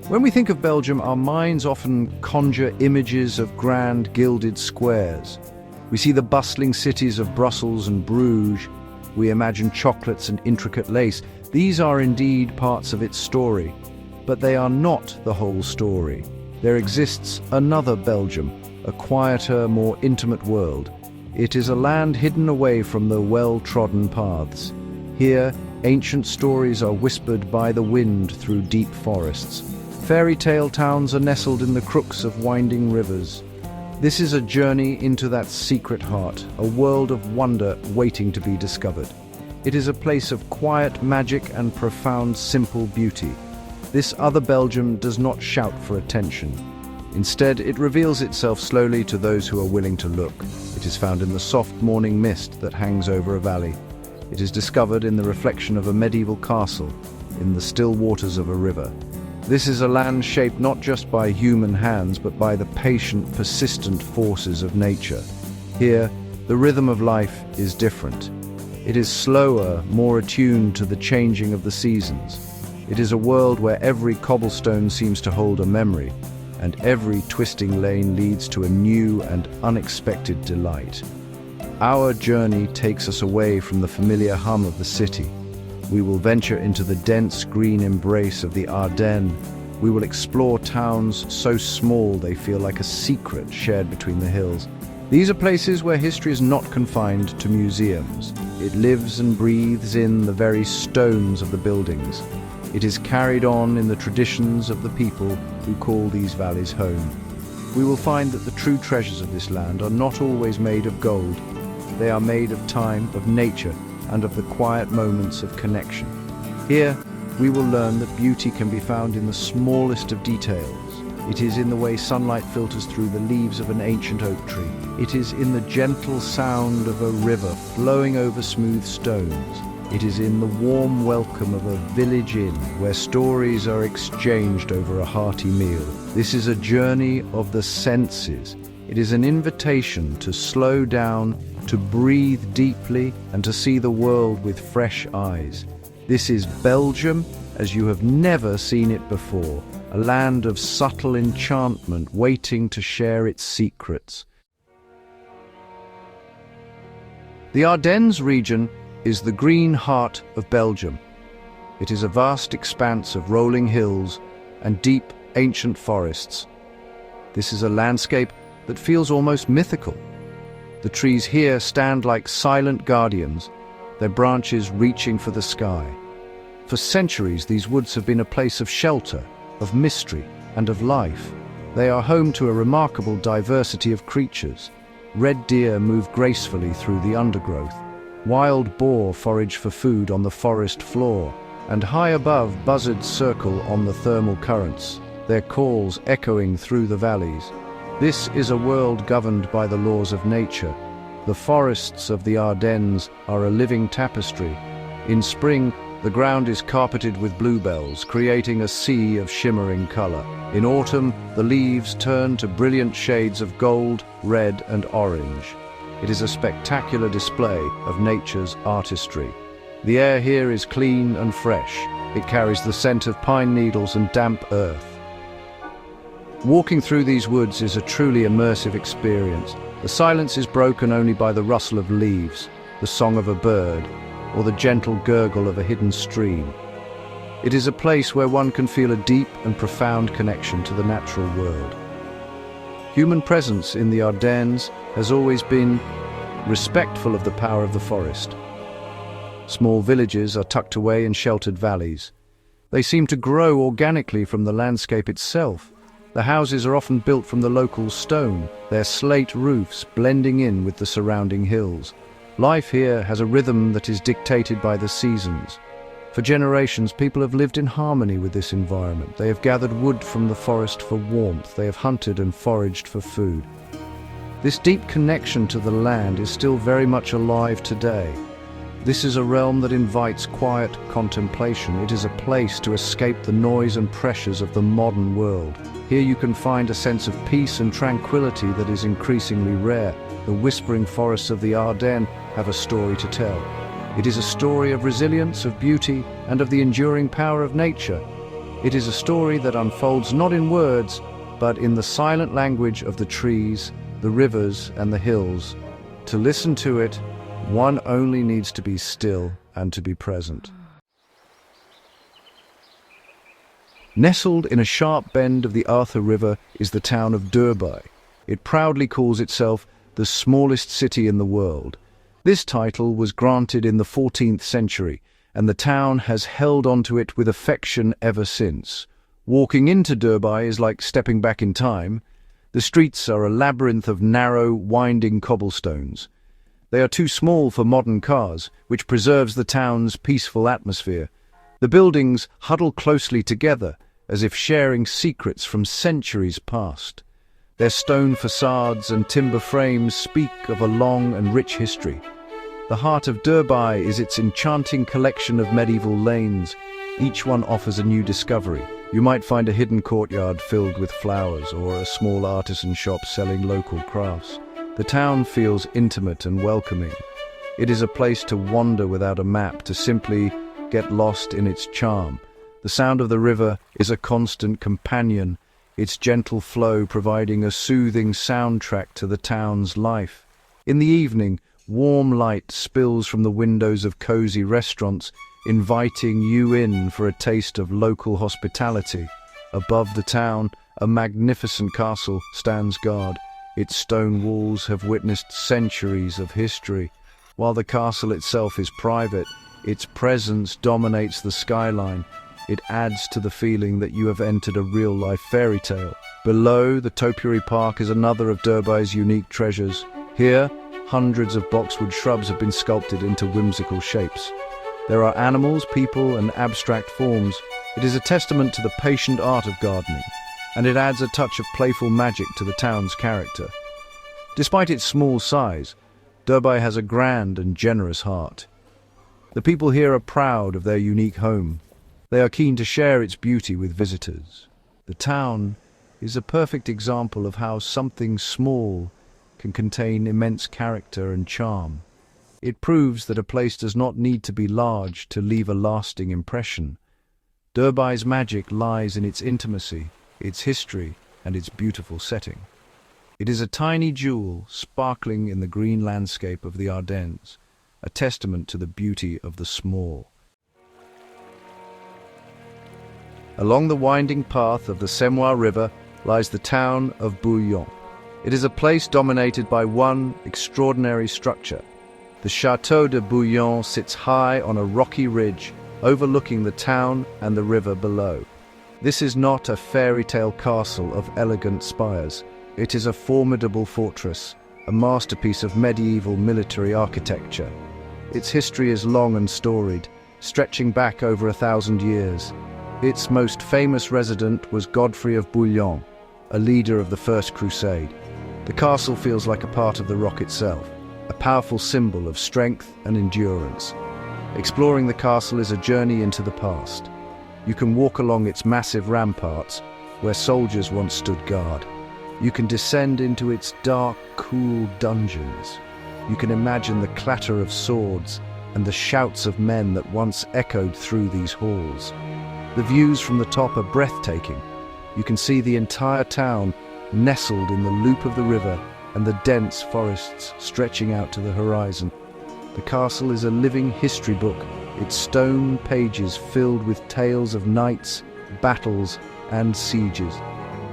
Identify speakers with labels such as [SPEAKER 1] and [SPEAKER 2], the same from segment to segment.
[SPEAKER 1] When we think of Belgium, our minds often conjure images of grand gilded squares. We see the bustling cities of Brussels and Bruges. We imagine chocolates and intricate lace. These are indeed parts of its story, but they are not the whole story. There exists another Belgium, a quieter, more intimate world. It is a land hidden away from the well-trodden paths. Here, ancient stories are whispered by the wind through deep forests. Fairy tale towns are nestled in the crooks of winding rivers. This is a journey into that secret heart, a world of wonder waiting to be discovered. It is a place of quiet magic and profound simple beauty. This other Belgium does not shout for attention. Instead, it reveals itself slowly to those who are willing to look. It is found in the soft morning mist that hangs over a valley. It is discovered in the reflection of a medieval castle, in the still waters of a river. This is a land shaped not just by human hands, but by the patient, persistent forces of nature. Here, the rhythm of life is different. It is slower, more attuned to the changing of the seasons. It is a world where every cobblestone seems to hold a memory, and every twisting lane leads to a new and unexpected delight. Our journey takes us away from the familiar hum of the city. We will venture into the dense green embrace of the Ardennes. We will explore towns so small they feel like a secret shared between the hills. These are places where history is not confined to museums. It lives and breathes in the very stones of the buildings. It is carried on in the traditions of the people who call these valleys home. We will find that the true treasures of this land are not always made of gold. They are made of time, of nature, and of the quiet moments of connection. Here, we will learn that beauty can be found in the smallest of details. It is in the way sunlight filters through the leaves of an ancient oak tree. It is in the gentle sound of a river flowing over smooth stones. It is in the warm welcome of a village inn where stories are exchanged over a hearty meal. This is a journey of the senses. It is an invitation to slow down, to breathe deeply, and to see the world with fresh eyes. This is Belgium as you have never seen it before, a land of subtle enchantment waiting to share its secrets. The Ardennes region is the green heart of Belgium. It is a vast expanse of rolling hills and deep, ancient forests. This is a landscape that feels almost mythical. The trees here stand like silent guardians, their branches reaching for the sky. For centuries, these woods have been a place of shelter, of mystery, and of life. They are home to a remarkable diversity of creatures. Red deer move gracefully through the undergrowth. Wild boar forage for food on the forest floor, and high above buzzards circle on the thermal currents, their calls echoing through the valleys. This is a world governed by the laws of nature. The forests of the Ardennes are a living tapestry. In spring, the ground is carpeted with bluebells, creating a sea of shimmering color. In autumn, the leaves turn to brilliant shades of gold, red, and orange. It is a spectacular display of nature's artistry. The air here is clean and fresh. It carries the scent of pine needles and damp earth. Walking through these woods is a truly immersive experience. The silence is broken only by the rustle of leaves, the song of a bird, or the gentle gurgle of a hidden stream. It is a place where one can feel a deep and profound connection to the natural world. Human presence in the Ardennes has always been respectful of the power of the forest. Small villages are tucked away in sheltered valleys. They seem to grow organically from the landscape itself. The houses are often built from the local stone, their slate roofs blending in with the surrounding hills. Life here has a rhythm that is dictated by the seasons. For generations, people have lived in harmony with this environment. They have gathered wood from the forest for warmth. They have hunted and foraged for food. This deep connection to the land is still very much alive today. This is a realm that invites quiet contemplation. It is a place to escape the noise and pressures of the modern world. Here you can find a sense of peace and tranquility that is increasingly rare. The whispering forests of the Ardennes have a story to tell. It is a story of resilience, of beauty, and of the enduring power of nature. It is a story that unfolds not in words, but in the silent language of the trees, the rivers, and the hills. To listen to it, one only needs to be still and to be present. Nestled in a sharp bend of the Arthur River is the town of Durbuy. It proudly calls itself the smallest city in the world. This title was granted in the 14th century, and the town has held onto it with affection ever since. Walking into Durbuy is like stepping back in time. The streets are a labyrinth of narrow, winding cobblestones. They are too small for modern cars, which preserves the town's peaceful atmosphere. The buildings huddle closely together, as if sharing secrets from centuries past. Their stone facades and timber frames speak of a long and rich history. The heart of Durbuy is its enchanting collection of medieval lanes. Each one offers a new discovery. You might find a hidden courtyard filled with flowers or a small artisan shop selling local crafts. The town feels intimate and welcoming. It is a place to wander without a map, to simply get lost in its charm. The sound of the river is a constant companion, its gentle flow providing a soothing soundtrack to the town's life. In the evening, warm light spills from the windows of cozy restaurants, inviting you in for a taste of local hospitality. Above the town, a magnificent castle stands guard. Its stone walls have witnessed centuries of history. While the castle itself is private, its presence dominates the skyline. It adds to the feeling that you have entered a real-life fairy tale. Below, the topiary park is another of Durbuy's unique treasures. Here, hundreds of boxwood shrubs have been sculpted into whimsical shapes. There are animals, people, and abstract forms. It is a testament to the patient art of gardening, and it adds a touch of playful magic to the town's character. Despite its small size, Durbuy has a grand and generous heart. The people here are proud of their unique home. They are keen to share its beauty with visitors. The town is a perfect example of how something small can contain immense character and charm. It proves that a place does not need to be large to leave a lasting impression. Durbuy's magic lies in its intimacy, its history, and its beautiful setting. It is a tiny jewel sparkling in the green landscape of the Ardennes, a testament to the beauty of the small. Along the winding path of the Semois River lies the town of Bouillon. It is a place dominated by one extraordinary structure. The Château de Bouillon sits high on a rocky ridge, overlooking the town and the river below. This is not a fairy tale castle of elegant spires. It is a formidable fortress, a masterpiece of medieval military architecture. Its history is long and storied, stretching back over 1,000 years. Its most famous resident was Godfrey of Bouillon, a leader of the First Crusade. The castle feels like a part of the rock itself, a powerful symbol of strength and endurance. Exploring the castle is a journey into the past. You can walk along its massive ramparts, where soldiers once stood guard. You can descend into its dark, cool dungeons. You can imagine the clatter of swords and the shouts of men that once echoed through these halls. The views from the top are breathtaking. You can see the entire town nestled in the loop of the river and the dense forests stretching out to the horizon. The castle is a living history book, its stone pages filled with tales of knights, battles, and sieges.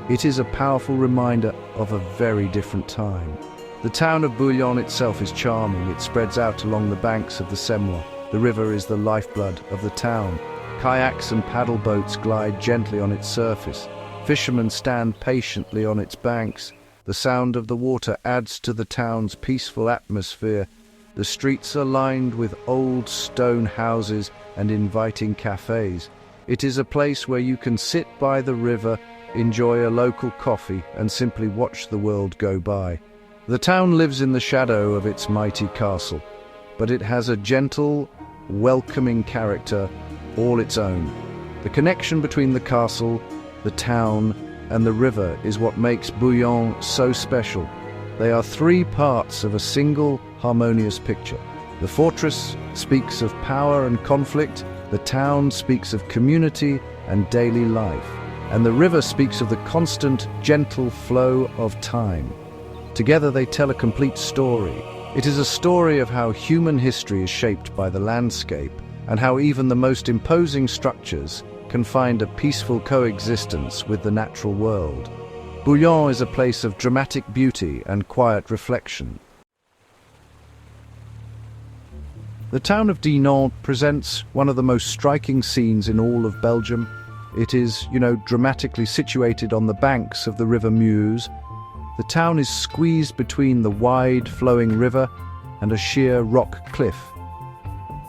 [SPEAKER 1] It is a powerful reminder of a very different time. The town of Bouillon itself is charming. It spreads out along the banks of the Semois. The river is the lifeblood of the town. Kayaks and paddle boats glide gently on its surface. Fishermen stand patiently on its banks. The sound of the water adds to the town's peaceful atmosphere. The streets are lined with old stone houses and inviting cafes. It is a place where you can sit by the river, enjoy a local coffee, and simply watch the world go by. The town lives in the shadow of its mighty castle, but it has a gentle, welcoming character all its own. The connection between the castle, the town, and the river is what makes Bouillon so special. They are three parts of a single, harmonious picture. The fortress speaks of power and conflict, The town speaks of community and daily life, and the river speaks of the constant, gentle flow of time. Together they tell a complete story. It is a story of how human history is shaped by the landscape, and how even the most imposing structures can find a peaceful coexistence with the natural world. Bouillon is a place of dramatic beauty and quiet reflection. The town of Dinant presents one of the most striking scenes in all of Belgium. It is, dramatically situated on the banks of the river Meuse. The town is squeezed between the wide, flowing river and a sheer rock cliff.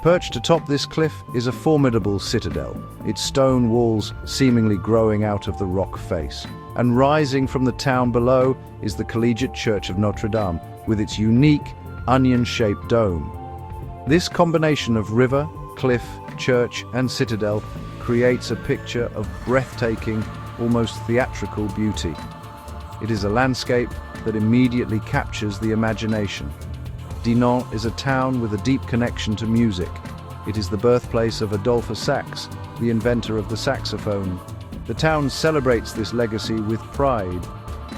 [SPEAKER 1] Perched atop this cliff is a formidable citadel, its stone walls seemingly growing out of the rock face. And rising from the town below is the Collegiate Church of Notre Dame, with its unique, onion-shaped dome. This combination of river, cliff, church, and citadel creates a picture of breathtaking, almost theatrical beauty. It is a landscape that immediately captures the imagination. Dinant is a town with a deep connection to music. It is the birthplace of Adolphus Sax, the inventor of the saxophone. The town celebrates this legacy with pride.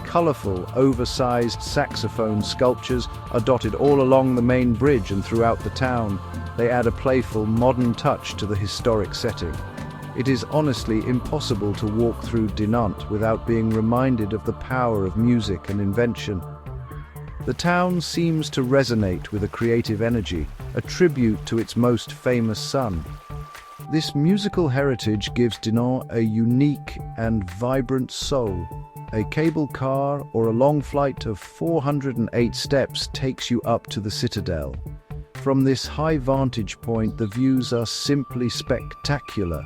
[SPEAKER 1] Colorful, oversized saxophone sculptures are dotted all along the main bridge and throughout the town. They add a playful, modern touch to the historic setting. It is honestly impossible to walk through Dinant without being reminded of the power of music and invention. The town seems to resonate with a creative energy, a tribute to its most famous son. This musical heritage gives Dinant a unique and vibrant soul. A cable car or a long flight of 408 steps takes you up to the citadel. From this high vantage point, the views are simply spectacular.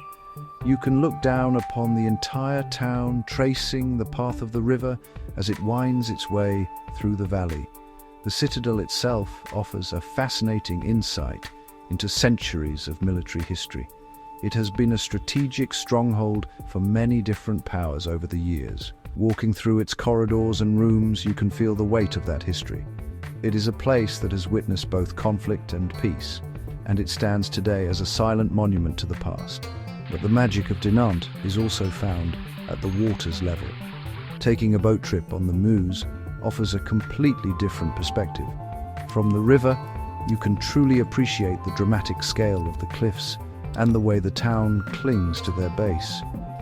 [SPEAKER 1] You can look down upon the entire town, tracing the path of the river as it winds its way through the valley. The citadel itself offers a fascinating insight into centuries of military history. It has been a strategic stronghold for many different powers over the years. Walking through its corridors and rooms, you can feel the weight of that history. It is a place that has witnessed both conflict and peace, and it stands today as a silent monument to the past. But the magic of Dinant is also found at the water's level. Taking a boat trip on the Meuse offers a completely different perspective. From the river, you can truly appreciate the dramatic scale of the cliffs and the way the town clings to their base.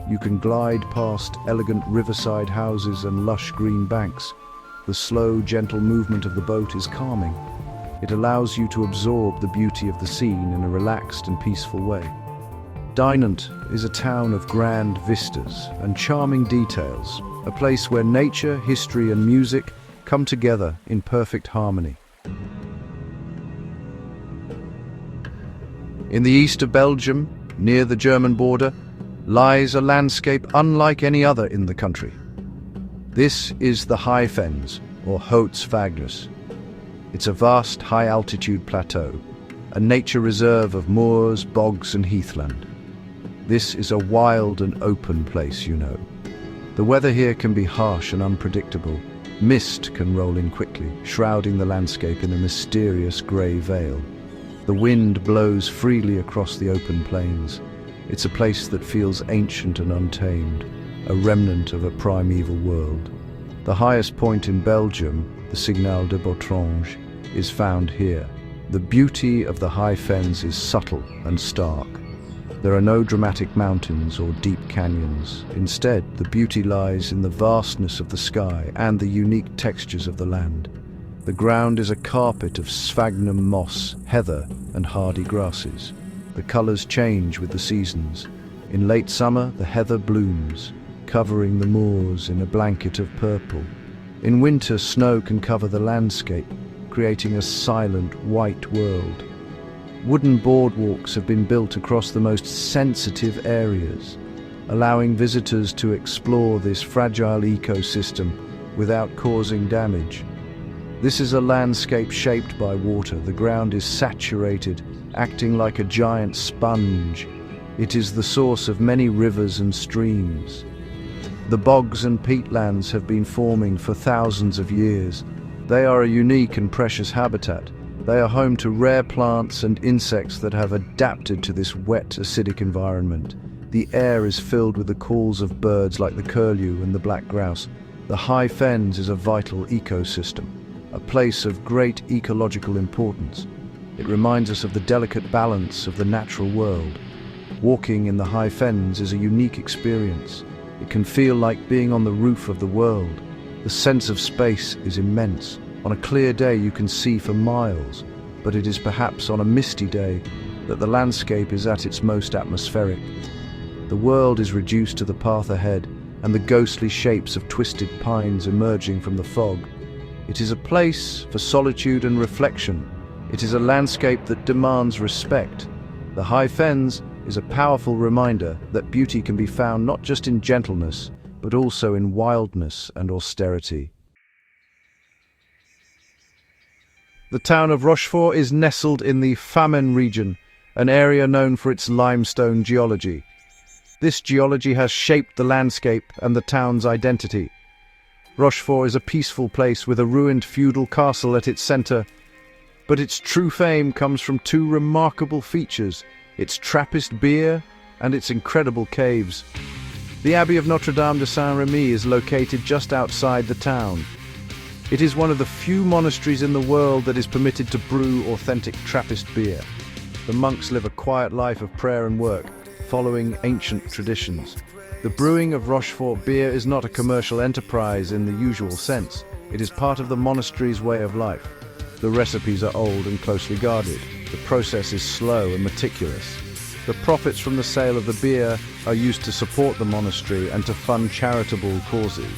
[SPEAKER 1] You can glide past elegant riverside houses and lush green banks. The slow, gentle movement of the boat is calming. It allows you to absorb the beauty of the scene in a relaxed and peaceful way. Dinant is a town of grand vistas and charming details, a place where nature, history, and music come together in perfect harmony. In the east of Belgium, near the German border, lies a landscape unlike any other in the country. This is the High Fens, or Hautes Fagnes. It's a vast, high-altitude plateau, a nature reserve of moors, bogs, and heathland. This is a wild and open place, The weather here can be harsh and unpredictable. Mist can roll in quickly, shrouding the landscape in a mysterious grey veil. The wind blows freely across the open plains. It's a place that feels ancient and untamed, a remnant of a primeval world. The highest point in Belgium, the Signal de Botrange, is found here. The beauty of the High Fens is subtle and stark. There are no dramatic mountains or deep canyons. Instead, the beauty lies in the vastness of the sky and the unique textures of the land. The ground is a carpet of sphagnum moss, heather, and hardy grasses. The colors change with the seasons. In late summer, the heather blooms, covering the moors in a blanket of purple. In winter, snow can cover the landscape, creating a silent, white world. Wooden boardwalks have been built across the most sensitive areas, allowing visitors to explore this fragile ecosystem without causing damage. This is a landscape shaped by water. The ground is saturated, acting like a giant sponge. It is the source of many rivers and streams. The bogs and peatlands have been forming for thousands of years. They are a unique and precious habitat, They are home to rare plants and insects that have adapted to this wet, acidic environment. The air is filled with the calls of birds like the curlew and the black grouse. The High Fens is a vital ecosystem, a place of great ecological importance. It reminds us of the delicate balance of the natural world. Walking in the High Fens is a unique experience. It can feel like being on the roof of the world. The sense of space is immense. On a clear day you can see for miles, but it is perhaps on a misty day that the landscape is at its most atmospheric. The world is reduced to the path ahead and the ghostly shapes of twisted pines emerging from the fog. It is a place for solitude and reflection. It is a landscape that demands respect. The High Fens is a powerful reminder that beauty can be found not just in gentleness, but also in wildness and austerity. The town of Rochefort is nestled in the Famenne region, an area known for its limestone geology. This geology has shaped the landscape and the town's identity. Rochefort is a peaceful place with a ruined feudal castle at its centre, but its true fame comes from two remarkable features: its Trappist beer and its incredible caves. The Abbey of Notre-Dame de Saint-Remy is located just outside the town. It is one of the few monasteries in the world that is permitted to brew authentic Trappist beer. The monks live a quiet life of prayer and work, following ancient traditions. The brewing of Rochefort beer is not a commercial enterprise in the usual sense. It is part of the monastery's way of life. The recipes are old and closely guarded. The process is slow and meticulous. The profits from the sale of the beer are used to support the monastery and to fund charitable causes.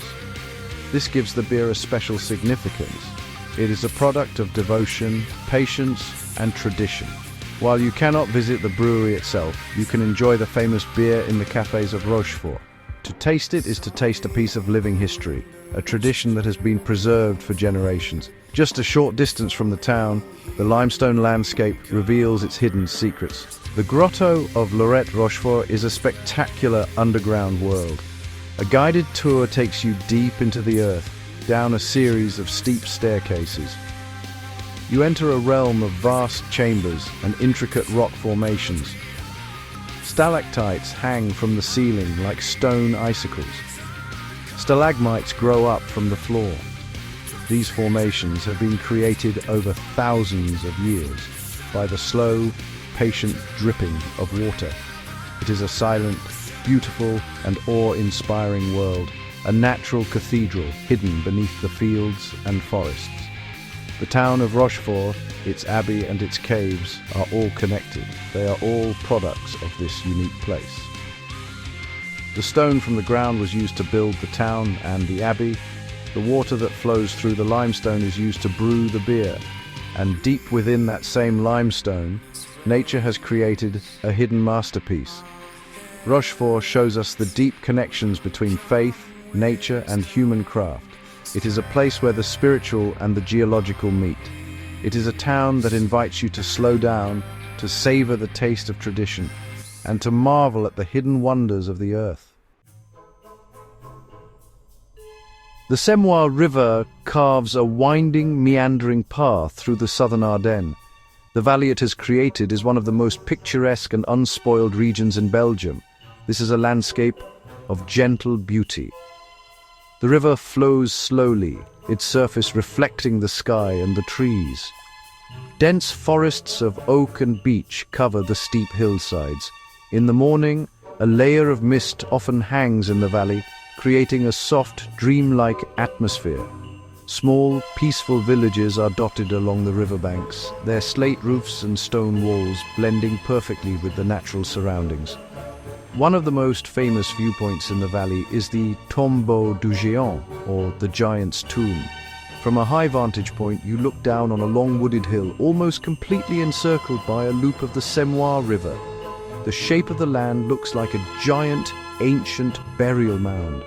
[SPEAKER 1] This gives the beer a special significance. It is a product of devotion, patience, and tradition. While you cannot visit the brewery itself, you can enjoy the famous beer in the cafes of Rochefort. To taste it is to taste a piece of living history, a tradition that has been preserved for generations. Just a short distance from the town, the limestone landscape reveals its hidden secrets. The Grotto of Lorette Rochefort is a spectacular underground world. A guided tour takes you deep into the earth, down a series of steep staircases. You enter a realm of vast chambers and intricate rock formations. Stalactites hang from the ceiling like stone icicles. Stalagmites grow up from the floor. These formations have been created over thousands of years by the slow, patient dripping of water. It is a silent, beautiful and awe-inspiring world, a natural cathedral hidden beneath the fields and forests. The town of Rochefort, its abbey and its caves are all connected. They are all products of this unique place. The stone from the ground was used to build the town and the abbey. The water that flows through the limestone is used to brew the beer. And deep within that same limestone, nature has created a hidden masterpiece. Rochefort shows us the deep connections between faith, nature, and human craft. It is a place where the spiritual and the geological meet. It is a town that invites you to slow down, to savor the taste of tradition, and to marvel at the hidden wonders of the earth. The Semois River carves a winding, meandering path through the southern Ardennes. The valley it has created is one of the most picturesque and unspoiled regions in Belgium. This is a landscape of gentle beauty. The river flows slowly, its surface reflecting the sky and the trees. Dense forests of oak and beech cover the steep hillsides. In the morning, a layer of mist often hangs in the valley, creating a soft, dreamlike atmosphere. Small, peaceful villages are dotted along the riverbanks, their slate roofs and stone walls blending perfectly with the natural surroundings. One of the most famous viewpoints in the valley is the Tombeau du Géant, or the Giant's Tomb. From a high vantage point, you look down on a long wooded hill, almost completely encircled by a loop of the Semois River. The shape of the land looks like a giant, ancient burial mound.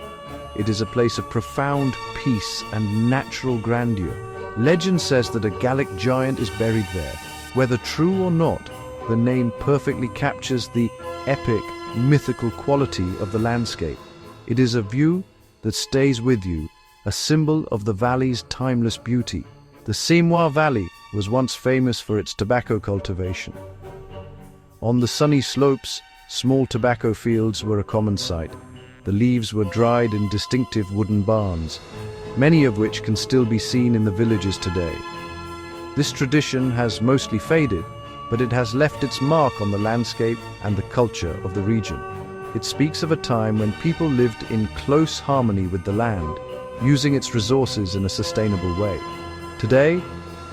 [SPEAKER 1] It is a place of profound peace and natural grandeur. Legend says that a Gallic giant is buried there. Whether true or not, the name perfectly captures the epic, mythical quality of the landscape. It is a view that stays with you, a symbol of the valley's timeless beauty. The Semois Valley was once famous for its tobacco cultivation. On the sunny slopes, small tobacco fields were a common sight. The leaves were dried in distinctive wooden barns, many of which can still be seen in the villages today. This tradition has mostly faded, but it has left its mark on the landscape and the culture of the region. It speaks of a time when people lived in close harmony with the land, using its resources in a sustainable way. Today,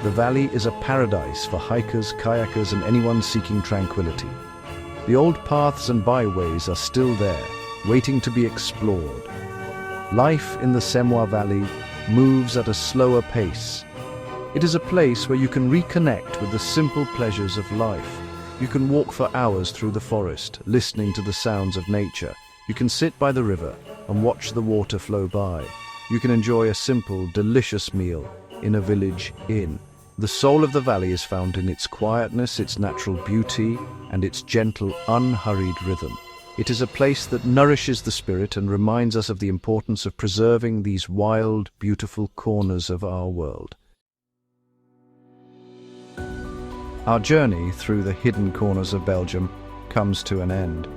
[SPEAKER 1] the valley is a paradise for hikers, kayakers, and anyone seeking tranquility. The old paths and byways are still there, waiting to be explored. Life in the Semois Valley moves at a slower pace. It is a place where you can reconnect with the simple pleasures of life. You can walk for hours through the forest, listening to the sounds of nature. You can sit by the river and watch the water flow by. You can enjoy a simple, delicious meal in a village inn. The soul of the valley is found in its quietness, its natural beauty, and its gentle, unhurried rhythm. It is a place that nourishes the spirit and reminds us of the importance of preserving these wild, beautiful corners of our world. Our journey through the hidden corners of Belgium comes to an end.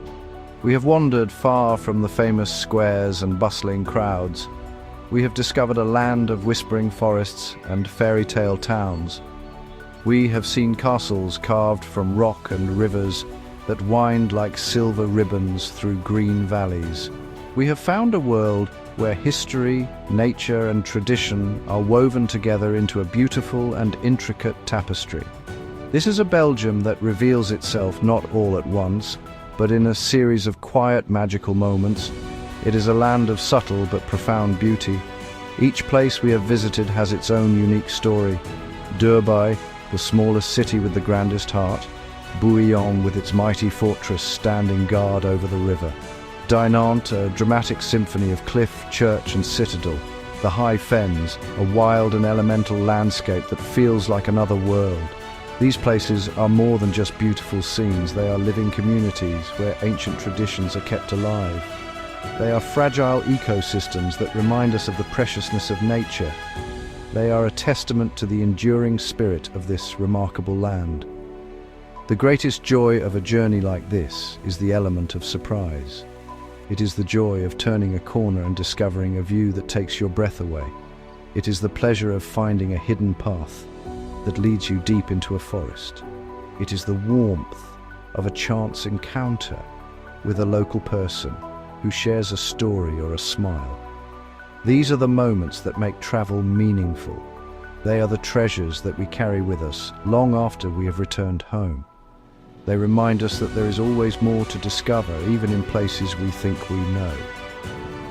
[SPEAKER 1] We have wandered far from the famous squares and bustling crowds. We have discovered a land of whispering forests and fairy-tale towns. We have seen castles carved from rock and rivers that wind like silver ribbons through green valleys. We have found a world where history, nature, and tradition are woven together into a beautiful and intricate tapestry. This is a Belgium that reveals itself not all at once, but in a series of quiet, magical moments. It is a land of subtle but profound beauty. Each place we have visited has its own unique story. Durbuy, the smallest city with the grandest heart. Bouillon, with its mighty fortress standing guard over the river. Dinant, a dramatic symphony of cliff, church, and citadel. The high fens, a wild and elemental landscape that feels like another world. These places are more than just beautiful scenes. They are living communities where ancient traditions are kept alive. They are fragile ecosystems that remind us of the preciousness of nature. They are a testament to the enduring spirit of this remarkable land. The greatest joy of a journey like this is the element of surprise. It is the joy of turning a corner and discovering a view that takes your breath away. It is the pleasure of finding a hidden path that leads you deep into a forest. It is the warmth of a chance encounter with a local person who shares a story or a smile. These are the moments that make travel meaningful. They are the treasures that we carry with us long after we have returned home. They remind us that there is always more to discover, even in places we think we know.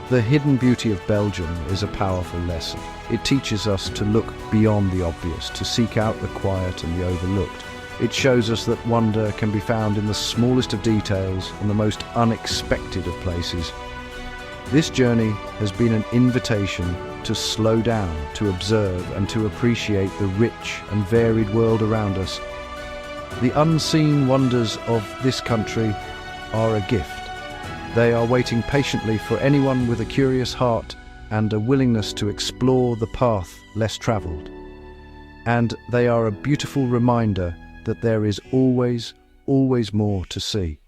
[SPEAKER 1] The hidden beauty of Belgium is a powerful lesson. It teaches us to look beyond the obvious, to seek out the quiet and the overlooked. It shows us that wonder can be found in the smallest of details and the most unexpected of places. This journey has been an invitation to slow down, to observe, and to appreciate the rich and varied world around us. The unseen wonders of this country are a gift. They are waiting patiently for anyone with a curious heart and a willingness to explore the path less traveled. And they are a beautiful reminder that there is always more to see.